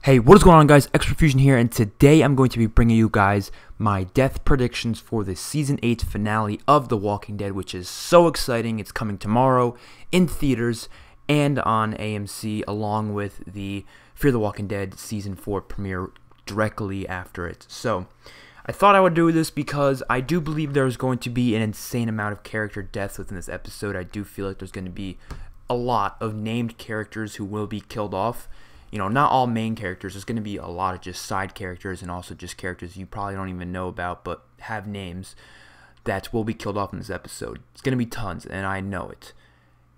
Hey, what is going on, guys? XpertFusion here, and today I'm going to be bringing you guys my death predictions for the Season 8 finale of The Walking Dead, which is so exciting. It's coming tomorrow in theaters and on AMC, along with the Fear the Walking Dead Season 4 premiere directly after it. So, I thought I would do this because I do believe there's going to be an insane amount of character deaths within this episode. I do feel like there's going to be a lot of named characters who will be killed off. You know, not all main characters. There's going to be a lot of just side characters and also just characters you probably don't even know about but have names that will be killed off in this episode. It's going to be tons, and I know it.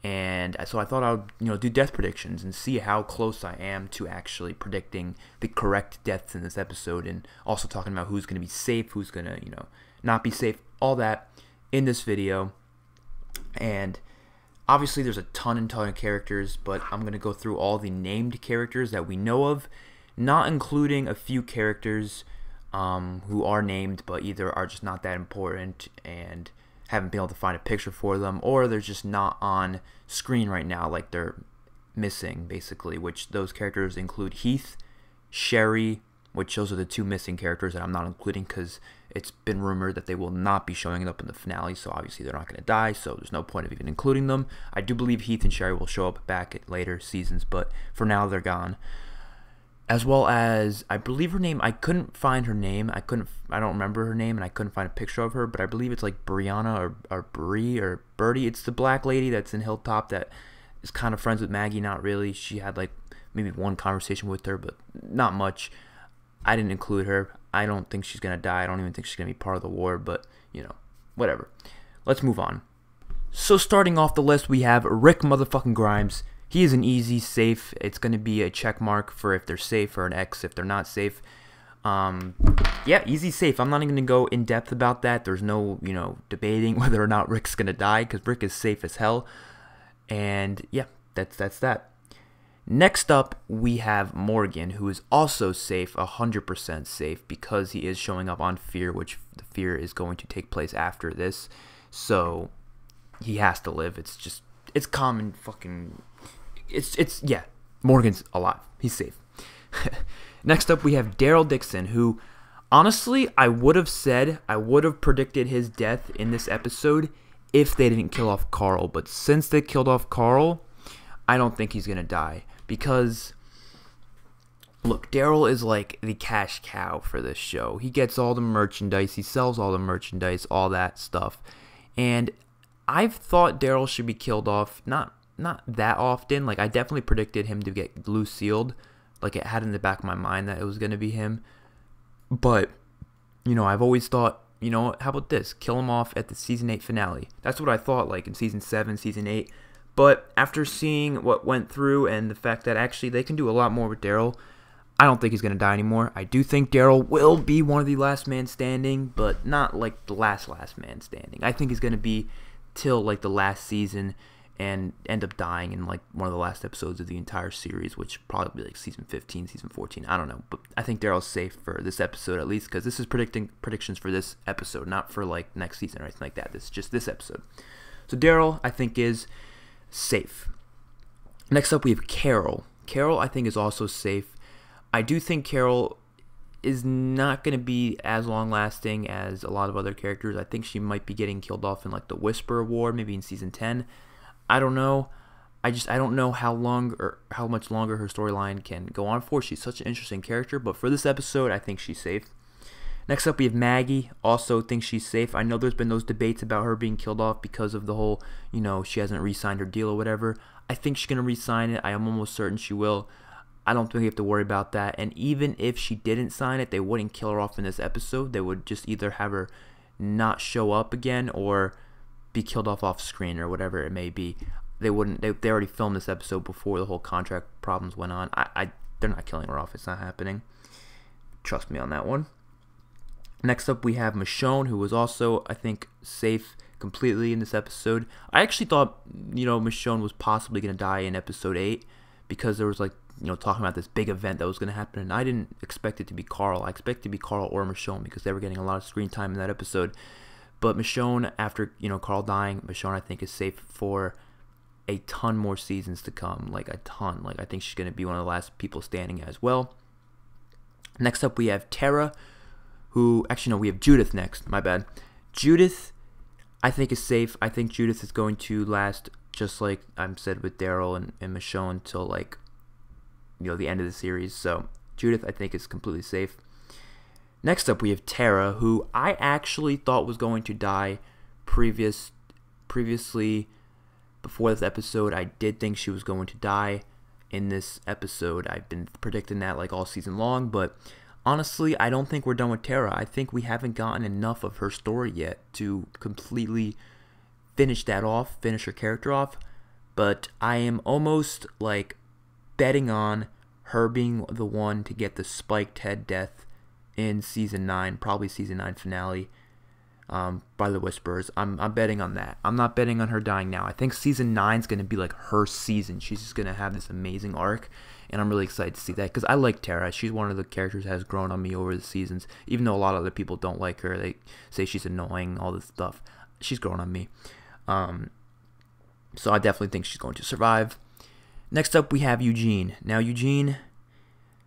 And so I thought I would, do death predictions and see how close I am to actually predicting the correct deaths in this episode, and also talking about who's going to be safe, who's going to, not be safe, all that in this video. And obviously, there's a ton of characters, but I'm going to go through all the named characters that we know of, not including a few characters who are named, but either are just not that important and haven't been able to find a picture for them, or they're just not on screen right now, like they're missing, basically, which those characters include Heath, Sherry, which those are the two missing characters that I'm not including because it's been rumored that they will not be showing up in the finale, so obviously they're not going to die, so there's no point of even including them. I do believe Heath and Sherry will show up back at later seasons, but for now they're gone. As well as, I believe her name, I couldn't find her name, I don't remember her name, and I couldn't find a picture of her, but I believe it's like Brianna or Bree or Birdie. It's the black lady that's in Hilltop that is kind of friends with Maggie, not really. She had like maybe one conversation with her, but not much. I didn't include her. I don't think she's going to die. I don't even think she's going to be part of the war, but, whatever. Let's move on. So starting off the list, we have Rick motherfucking Grimes. He is an easy, safe. It's going to be a check mark for if they're safe, or an X if they're not safe. Yeah, easy, safe. I'm not even going to go in depth about that. There's no, debating whether or not Rick's going to die, because Rick is safe as hell. And yeah, that's that. Next up, we have Morgan, who is also safe, 100% safe, because he is showing up on Fear, which the Fear is going to take place after this. So he has to live. It's common fucking, yeah, Morgan's alive. He's safe. Next up, we have Daryl Dixon, who, honestly, I would have predicted his death in this episode if they didn't kill off Carl. But since they killed off Carl, I don't think he's going to die. Because, look, Daryl is like the cash cow for this show. He gets all the merchandise. He sells all the merchandise, all that stuff. And I've thought Daryl should be killed off, not that often. Like, I definitely predicted him to get Lucille'd. Like, it had in the back of my mind that it was going to be him. But, I've always thought, how about this? Kill him off at the Season 8 finale. That's what I thought, like, in Season 7, Season 8. But after seeing what went through and the fact that actually they can do a lot more with Daryl, I don't think he's going to die anymore. I do think Daryl will be one of the last man standing, but not like the last man standing. I think he's going to be till like the last season and end up dying in like one of the last episodes of the entire series, which probably be like Season 15, Season 14. I don't know. But I think Daryl's safe for this episode at least, because this is predictions for this episode, not for like next season or anything like that. This is just this episode. So Daryl, I think, is safe. Next up, we have Carol. Carol, I think, is also safe. I do think Carol is not going to be as long-lasting as a lot of other characters. I think she might be getting killed off in like the Whisper War, maybe in Season 10. I don't know. I don't know how much longer her storyline can go on for. She's such an interesting character, but for this episode, I think she's safe. Next up, we have Maggie. Also think she's safe. I know there's been those debates about her being killed off because of the whole, she hasn't re-signed her deal or whatever. I think she's going to re-sign it. I am almost certain she will. I don't think we have to worry about that. And even if she didn't sign it, they wouldn't kill her off in this episode. They would just either have her not show up again or be killed off screen or whatever it may be. They wouldn't. They already filmed this episode before the whole contract problems went on. They're not killing her off. It's not happening. Trust me on that one. Next up, we have Michonne, who was also, I think, safe completely in this episode. I actually thought, Michonne was possibly going to die in episode 8 because there was, like, talking about this big event that was going to happen, and I didn't expect it to be Carl. I expected it to be Carl or Michonne because they were getting a lot of screen time in that episode. But Michonne, after, Carl dying, Michonne, I think, is safe for a ton more seasons to come, like a ton. Like, I think she's going to be one of the last people standing as well. Next up, we have Tara, who, actually, no, we have Judith next. My bad. Judith, I think, is safe. I think Judith is going to last, just like I said with Daryl and Michonne, until, like, the end of the series. So, Judith, I think, is completely safe. Next up, we have Tara, who I actually thought was going to die previously. Before this episode, I did think she was going to die in this episode. I've been predicting that like all season long, but honestly, I don't think we're done with Tara. I think we haven't gotten enough of her story yet to completely finish that off, finish her character off, but I am almost like betting on her being the one to get the spiked head death in season 9, probably season 9 finale. By the Whisperers. I'm betting on that. I'm not betting on her dying now. I think season 9 is going to be like her season. She's just going to have this amazing arc, and I'm really excited to see that because I like Tara. She's one of the characters that has grown on me over the seasons, even though a lot of other people don't like her. They say she's annoying, all this stuff. She's grown on me. So I definitely think she's going to survive. Next up, we have Eugene. Now, Eugene,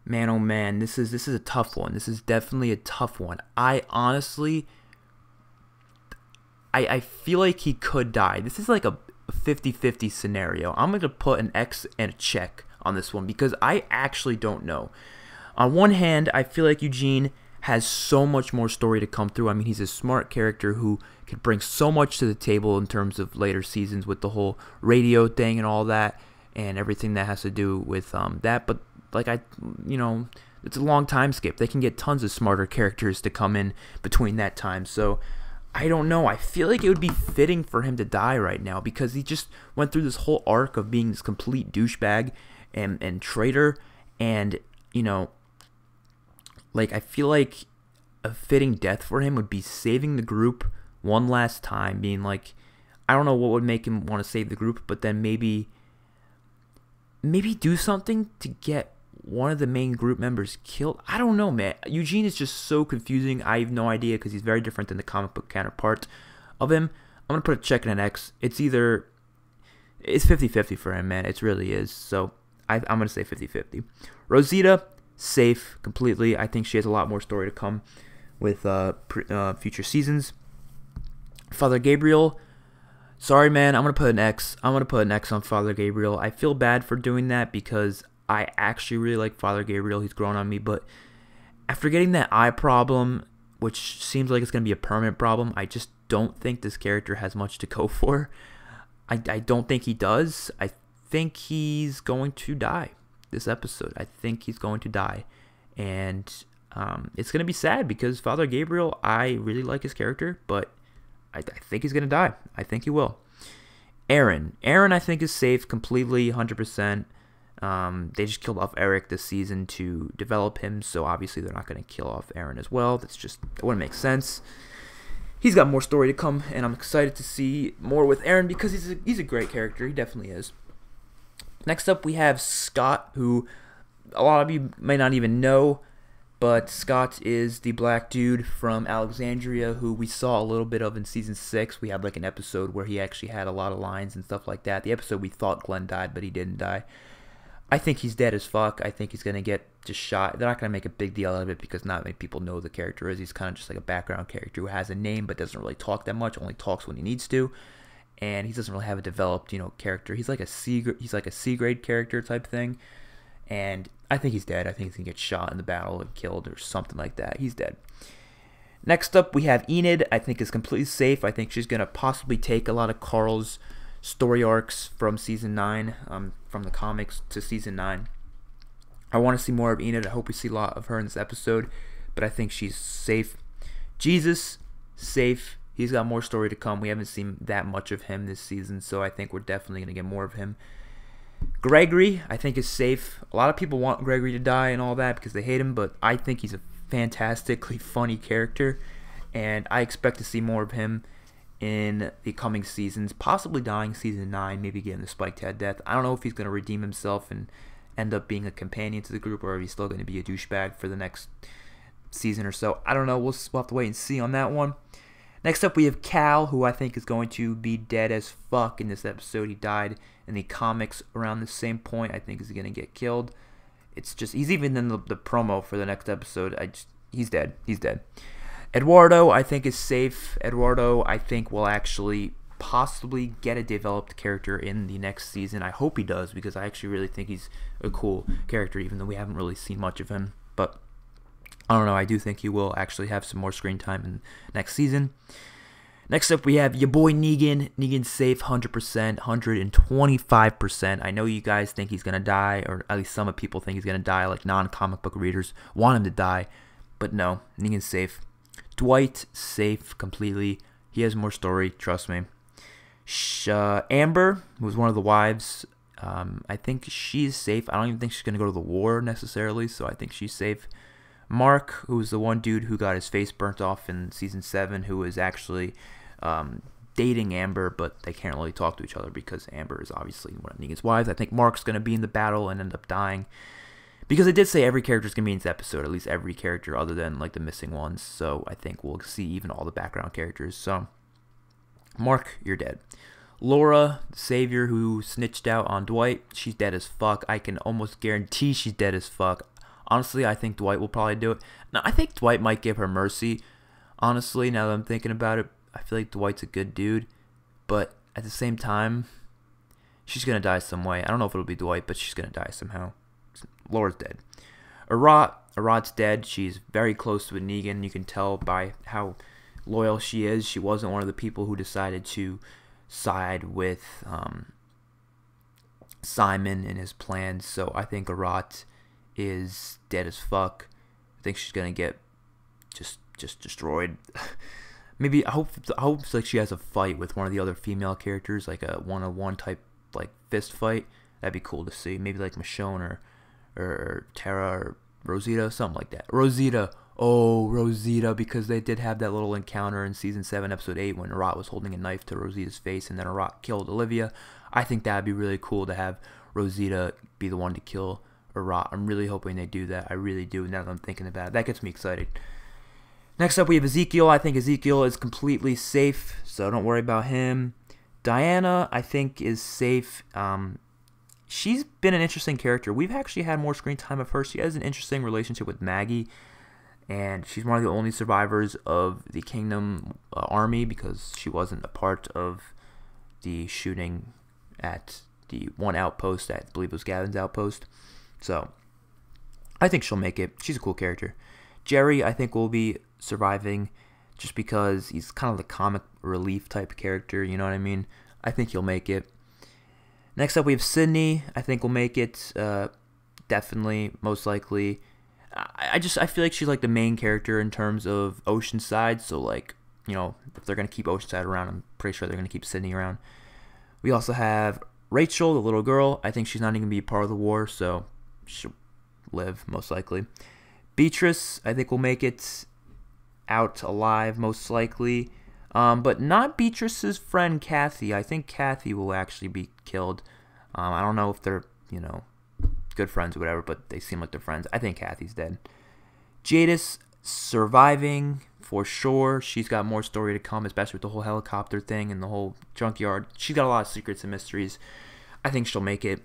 man, oh man, this is a tough one. This is definitely a tough one. I honestly... I feel like he could die. This is like a 50-50 scenario. I'm going to put an X and a check on this one because I actually don't know. On one hand, I feel like Eugene has so much more story to come through. I mean, he's a smart character who could bring so much to the table in terms of later seasons with the whole radio thing and all that and everything that has to do with that. But, like, it's a long time skip. They can get tons of smarter characters to come in between that time. So I don't know. I feel like it would be fitting for him to die right now because he just went through this whole arc of being this complete douchebag and traitor. And, like, I feel like a fitting death for him would be saving the group one last time, being like, I don't know what would make him want to save the group, but then maybe do something to get one of the main group members killed. I don't know, man. Eugene is just so confusing. I have no idea because he's very different than the comic book counterpart of him. I'm going to put a check and an X. It's 50-50 for him, man. It really is. So I'm going to say 50-50. Rosita, safe completely. I think she has a lot more story to come with future seasons. Father Gabriel, sorry, man. I'm going to put an X. I'm going to put an X on Father Gabriel. I feel bad for doing that because I actually really like Father Gabriel. He's grown on me, but after getting that eye problem, which seems like it's going to be a permanent problem, I just don't think this character has much to go for. I don't think he does. I think he's going to die this episode. I think he's going to die. And it's going to be sad because Father Gabriel, I really like his character, but I think he's going to die. I think he will. Aaron, I think, is safe completely, 100%. They just killed off Eric this season to develop him, so obviously they're not going to kill off Aaron as well. That wouldn't make sense. He's got more story to come, and I'm excited to see more with Aaron because he's a great character. He definitely is. Next up, we have Scott, who a lot of you may not even know, but Scott is the black dude from Alexandria who we saw a little bit of in Season 6. We had like an episode where he actually had a lot of lines and stuff like that. The episode we thought Glenn died, but he didn't die. I think he's dead as fuck. I think he's going to get just shot. They're not going to make a big deal out of it because not many people know who the character is. He's kind of just like a background character who has a name but doesn't really talk that much, only talks when he needs to. And he doesn't really have a developed, character. He's like a C grade character type thing. And I think he's dead. I think he's going to get shot in the battle and killed or something like that. He's dead. Next up, we have Enid. I think is completely safe. I think she's going to possibly take a lot of Carl's story arcs from Season 9, from the comics to Season 9. I want to see more of Enid. I hope we see a lot of her in this episode, but I think she's safe. Jesus, safe. He's got more story to come. We haven't seen that much of him this season, so I think we're definitely going to get more of him. Gregory, I think, is safe. A lot of people want Gregory to die and all that because they hate him, but I think he's a fantastically funny character, and I expect to see more of him in the coming seasons, possibly dying Season 9, maybe getting the spiked head death. I don't know if he's going to redeem himself and end up being a companion to the group, or if he's still going to be a douchebag for the next season or so. I don't know. We'll have to wait and see on that one. Next up, we have Cal, who I think is going to be dead as fuck in this episode. He died in the comics around the same point. I think he's going to get killed. it's just, he's even in the promo for the next episode. He's dead. He's dead. Eduardo, I think, is safe. Eduardo, I think, will actually possibly get a developed character in the next season. I hope he does, because I actually really think he's a cool character, even though we haven't really seen much of him. But I don't know, I do think he will actually have some more screen time in next season. Next up, we have your boy Negan. Negan's safe 100%, 125%. I know you guys think he's going to die, or at least some of people think he's going to die, like non-comic book readers want him to die. But no, Negan's safe. Dwight, safe completely. He has more story, trust me. Amber, who was one of the wives, I think she's safe. I don't even think she's going to go to the war necessarily, so I think she's safe. Mark, who's the one dude who got his face burnt off in Season 7, who is actually dating Amber, but they can't really talk to each other because Amber is obviously one of Negan's wives. I think Mark's going to be in the battle and end up dying, because they did say every character is going to be in this episode, at least every character other than like the missing ones, so I think we'll see even all the background characters. So, Mark, you're dead. Laura, the savior who snitched out on Dwight, she's dead as fuck. I can almost guarantee she's dead as fuck. Honestly, I think Dwight will probably do it. Now, I think Dwight might give her mercy. Honestly, now that I'm thinking about it, I feel like Dwight's a good dude. But at the same time, she's going to die some way. I don't know if it'll be Dwight, but she's going to die somehow. Laura's dead. Arat's dead. She's very close to Negan. You can tell by how loyal she is. She wasn't one of the people who decided to side with Simon and his plans. So I think Arat is dead as fuck. I think she's gonna get just destroyed. Maybe I hope like she has a fight with one of the other female characters, like a one-on-one type like fist fight. That'd be cool to see. Maybe like Michonne or Tara or Rosita, something like that. Rosita. Oh, Rosita, because they did have that little encounter in Season 7, Episode 8, when Arat was holding a knife to Rosita's face, and then Arat killed Olivia. I think that'd be really cool to have Rosita be the one to kill Arat. I'm really hoping they do that. I really do, now that I'm thinking about it. That gets me excited. Next up, we have Ezekiel. I think Ezekiel is completely safe, so don't worry about him. Diana, I think, is safe. She's been an interesting character. We've actually had more screen time of her. She has an interesting relationship with Maggie, and she's one of the only survivors of the Kingdom army, because she wasn't a part of the shooting at the one outpost, I believe it was Gavin's outpost. So I think she'll make it. She's a cool character. Jerry, I think, will be surviving just because he's kind of the comic relief type character, you know what I mean? I think he'll make it. Next up, we have Sydney. I think will make it, definitely, most likely. I feel like she's like the main character in terms of Oceanside, so like, you know, if they're going to keep Oceanside around, I'm pretty sure they're going to keep Sydney around. We also have Rachel, the little girl. I think she's not even going to be part of the war, so she'll live, most likely. Beatrice, I think, will make it out alive, most likely. But not Beatrice's friend, Kathy. I think Kathy will actually be killed. I don't know if they're, you know, good friends or whatever, but they seem like they're friends. I think Kathy's dead. Jadis surviving for sure. She's got more story to come, especially with the whole helicopter thing and the whole junkyard. She's got a lot of secrets and mysteries. I think she'll make it.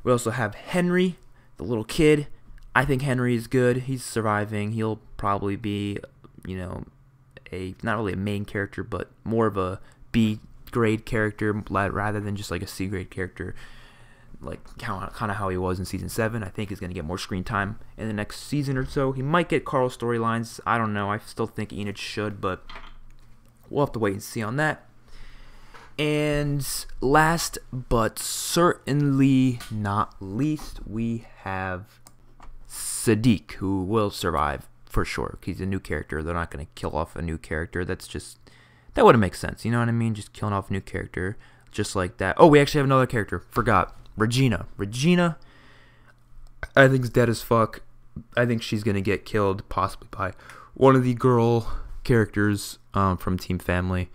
We also have Henry, the little kid. I think Henry is good. He's surviving. He'll probably be, you know, not really a main character, but more of a B grade character rather than just like a C grade character, like kind of how he was in Season 7. I think he's going to get more screen time in the next season or so. He might get Carl's storylines. I don't know. I still think Enid should, but we'll have to wait and see on that. And last but certainly not least, we have Sadiq, who will survive for sure. He's a new character. They're not going to kill off a new character. That wouldn't make sense. You know what I mean? Just killing off a new character just like that. Oh, we actually have another character. Forgot. Regina. Regina, I think, is dead as fuck. I think she's going to get killed, possibly by one of the girl characters from Team Family.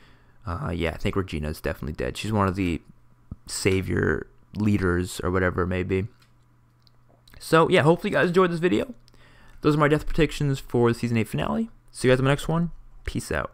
Yeah, I think Regina is definitely dead. She's one of the savior leaders or whatever it may be. So, yeah, hopefully you guys enjoyed this video. Those are my death predictions for the Season 8 finale. See you guys in the next one. Peace out.